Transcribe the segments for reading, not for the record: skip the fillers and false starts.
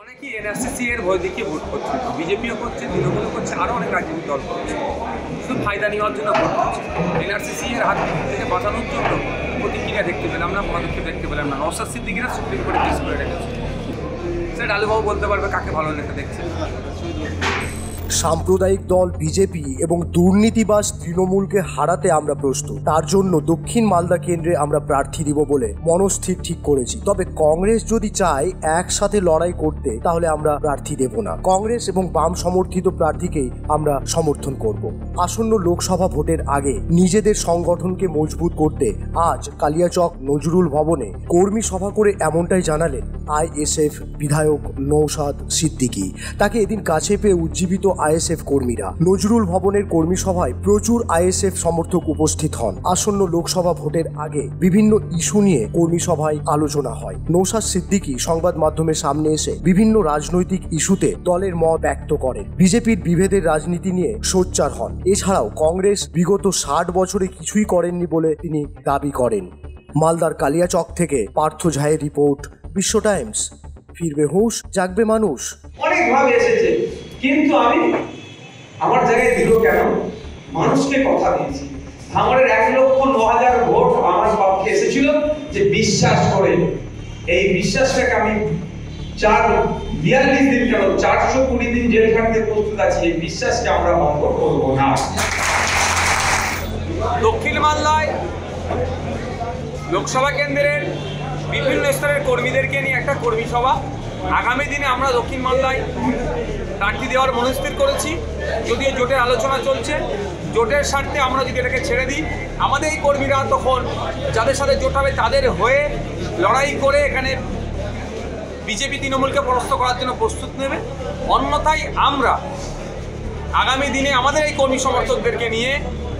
অনেকে এনআরসিসি এর ভয় দেখিয়ে ভোট করছে, বিজেপিও করছে, তৃণমূলও করছে, আরও অনেক রাজনৈতিক দল করছে, শুধু ফায়দা নেওয়ার জন্য ভোট করছে। এনআরসিসি এর হাত থেকে বাঁচানোর জন্য প্রতিক্রিয়া দেখতে পেলাম না, পদক্ষেপ দেখতে পেলাম না। নওশাদ সিদ্দিকীরা সুপ্রিম কোর্টে কেস করে রেখেছে। স্যার ডালুবাবু বলতে পারবে কাকে ভালো নেতা দেখছে। সাম্প্রদায়িক দল বিজেপি এবং দুর্নীতিবাজ তৃণমূলকে হারাতে আমরা প্রস্তুত। তার জন্য দক্ষিণ মালদা কেন্দ্রে আমরা প্রার্থী দিব বলে মনস্থির ঠিক করেছি। তবে কংগ্রেস যদি চায় একসাথে লড়াই করতে, তাহলে আমরা প্রার্থী দেব না। কংগ্রেস এবং বাম সমর্থিত প্রার্থীকেই আমরা সমর্থন করব। আসন্ন লোকসভা ভোটের আগে নিজেদের সংগঠনকে মজবুত করতে আজ কালিয়াচক নজরুল ভবনে কর্মী সভা করে এমনটাই জানালেন আইএসএফ বিধায়ক নওশাদ সিদ্দিকী। তাকে এদিন কাছে পেয়ে উজ্জীবিত আইএসএফ কর্মীরা। নজরুল ভবনের কর্মী সভায় প্রচুর আইএসএফ সমর্থক উপস্থিত হন। আসন্ন লোকসভা ভোটের আগে বিভিন্ন ইস্যু নিয়ে কর্মী সভায় আলোচনা হয়। নওশাদ সিদ্দিকী সংবাদ মাধ্যমের সামনে এসে বিভিন্ন রাজনৈতিক ইস্যুতে দলের মত ব্যক্ত করেন। বিজেপির বিভেদের রাজনীতি নিয়ে সোচ্চার হন। এছাড়াও কংগ্রেস বিগত 60 বছরে কিছুই করেননি বলে তিনি দাবি করেন। মালদার কালিয়াচক থেকে পার্থ ঝায়ের রিপোর্ট, বিশ্ব টাইমস। ফিরবে হুঁশ, জাগবে মানুষ। অনেক ভাবে এসেছে, কিন্তু আমি আমার জায়গায় দিল কেন? মানুষকে কথা দিয়েছি। ভাঙড়ের 1,09,000 ভোট আমার পক্ষে এসেছিল যে বিশ্বাস করে। এই বিশ্বাসটাকে আমি 42 দিন কেন 420 দিন জেল খাটতে প্রস্তুত আছি। এই বিশ্বাসকে আমরা ভঙ্গ করব না। দক্ষিণ মালদায় লোকসভা কেন্দ্রের বিভিন্ন স্তরের কর্মীদেরকে নিয়ে একটা কর্মী সভা। আগামী দিনে আমরা দক্ষিণ মালদায় প্রার্থী দেওয়ার মনস্থির করেছি। যদিও জোটের আলোচনা চলছে, জোটের স্বার্থে আমরা যদি এটাকে ছেড়ে দিই, আমাদের এই কর্মীরা তখন যাদের সাথে জোট হবে তাদের হয়ে লড়াই করে এখানে বিজেপি তৃণমূলকে পরাস্ত করার জন্য প্রস্তুত নেবে। অন্যথায় আমরা আগামী দিনে আমাদের এই কর্মী সমর্থকদেরকে নিয়ে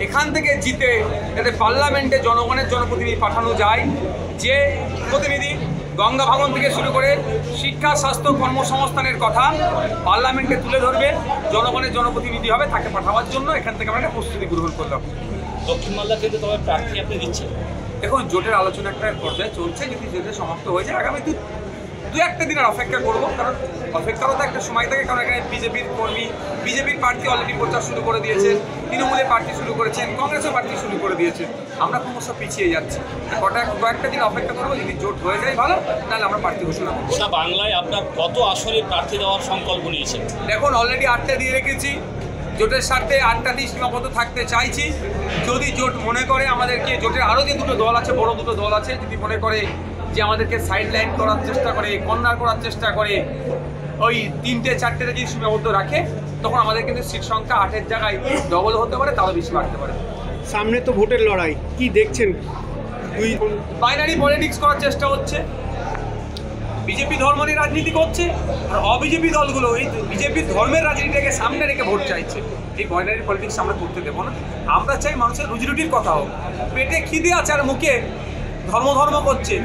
এখান থেকে জিতে যাতে পার্লামেন্টে জনগণের জনপ্রতিনিধি পাঠানো যায়, যে প্রতিনিধি গঙ্গা ভাঙন থেকে শুরু করে শিক্ষা, স্বাস্থ্য, কর্মসংস্থানের কথা পার্লামেন্টে তুলে ধরবে, জনগণের জনপ্রতিনিধি হবে, তাকে পাঠাবার জন্য এখান থেকে আমরা একটা প্রস্তুতি গ্রহণ করলাম। দক্ষিণ মালদা কিন্তু তবে প্রার্থী আপনি দিচ্ছেন। দেখুন, জোটের আলোচনা একটা পর্যায়ে চলছে। যদি জোটের সমাপ্ত হয়ে যায় আগামী দু একটা দিনের অপেক্ষা করবো, কারণ অপেক্ষারও তো একটা সময় থাকে। কারণ এখানে বিজেপির কর্মী, বিজেপির প্রার্থী অলরেডি প্রচার শুরু করে দিয়েছে, তৃণমূলের প্রার্থী শুরু করেছেন, কংগ্রেসের প্রার্থী শুরু করে দিয়েছে। আমরা ক্রমশ পিছিয়ে যাচ্ছি। কয়েকটা দিন অপেক্ষা করবো, যদি জোট হয়ে যায় ভালো, তাহলে আমরা প্রার্থী ঘোষণা করবো। বাংলায় আপনার কত আসনে প্রার্থী দেওয়ার সংকল্প নিয়েছেন? দেখুন, অলরেডি 8টা দিয়ে রেখেছি। জোটের স্বার্থে 8টাতেই সীমাবদ্ধ থাকতে চাইছি। যদি জোট মনে করে আমাদেরকে, জোটের আরও যে দুটো দল আছে, বড় দুটো দল আছে, যদি মনে করে যে আমাদেরকে সাইড লাইন করার চেষ্টা করে, কর্নার করার চেষ্টা করে, ওই 3-4টে যদি সীমাবদ্ধ রাখে, তখন আমাদের কিন্তু সিট সংখ্যা 8-এর জায়গায় ডবল হতে পারে, তাও বেশি বাড়তে পারে। সামনে তো ভোটের লড়াই, কি দেখছেন? বাইনারি পলিটিক্স করার চেষ্টা হচ্ছে। বিজেপি ধর্ম নিয়ে রাজনীতি করছে, আর অবিজেপি দলগুলো এই বিজেপির ধর্মের রাজনীতিটাকে সামনে রেখে ভোট চাইছে। এই বাইনারি পলিটিক্স আমরা করতে দেবো না। আমরা চাই মানুষের রুজিরুটির কথা হোক। পেটে খিদে আছে আর মুখে ধর্ম করছে।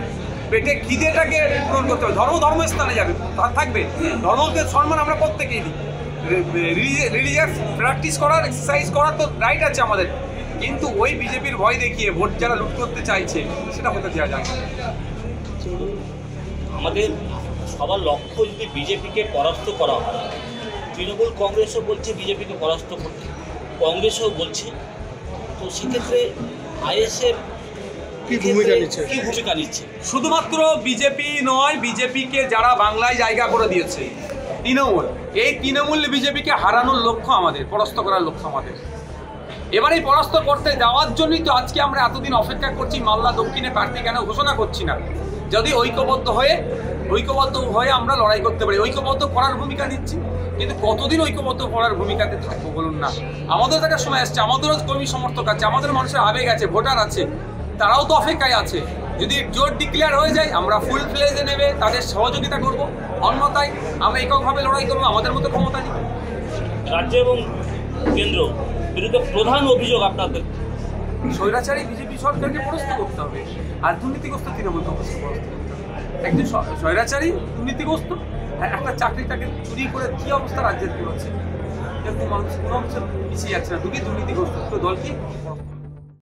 পেটে খিদেটাকে পূরণ করতে হবে। ধর্ম স্থানে যাবে, থাকবে। ধর্মকে সম্মান আমরা প্রত্যেকেই দিই। রিলিজিয়াস প্র্যাকটিস করার, এক্সারসাইজ করার তো রাইট আছে আমাদের, কিন্তু ওই বিজেপির ভয় দেখিয়ে ভোট যারা লুট করতে চাইছে সেটা হতে দেওয়া যায় না। আমাদের সবার লক্ষ্য যদি বিজেপিকে পরাস্ত করা হয়, তৃণমূল কংগ্রেসও বলছে বিজেপিকে পরাস্ত করতে, কংগ্রেসও বলছে, তো সেক্ষেত্রে আইএসএফ কি ভূমিকা নিচ্ছে? শুধুমাত্র বিজেপি নয়, বিজেপিকে যারা বাংলায় জায়গা করে দিয়েছে তৃণমূল, এই তৃণমূল বিজেপিকে হারানোর লক্ষ্য আমাদের, পরাস্ত করার লক্ষ্য আমাদের। এবার এই পরাস্ত করতে যাওয়ার জন্যই তো আজকে আমরা এতদিন অপেক্ষা করছি। মালদা দক্ষিণে প্রার্থী কেন ঘোষণা করছি না? যদি ঐক্যবদ্ধ হয়ে আমরা লড়াই করতে পারি, ঐক্যবদ্ধ করার ভূমিকা নিচ্ছি। কিন্তু কতদিন ঐক্যবদ্ধ করার ভূমিকাতে থাকবো বলুন না? আমাদের একটা সময় আসছে, আমাদেরও কর্মী সমর্থক আছে, আমাদের মানুষের আবেগ আছে, ভোটার আছে, তারাও তো অপেক্ষায় আছে। যদি জোট ডিক্লেয়ার হয়ে যায়, আমরা ফুল ফ্লেজে নেবে তাদের সহযোগিতা করব। অন্যথায় আমরা এককভাবে লড়াই করবো, আমাদের মতো ক্ষমতা নেই। রাজ্য এবং কেন্দ্র বিরুদ্ধে প্রধান অভিযোগ আপনাদের, স্বৈরাচারী বিজেপি সরকারকে পরাস্ত করতে হবে, আর দুর্নীতিগ্রস্ত তৃণমূল কংগ্রেসকে পরাস্ত করতে হবে। একজন স্বৈরাচারী দুর্নীতিগ্রস্ত একটা চাকরিটাকে চুরি করে কী অবস্থা রাজ্যের করেছে, কিন্তু মানুষ কোনো অংশে পিছিয়ে যাচ্ছে না। দুটি দুর্নীতিগ্রস্ত দলকে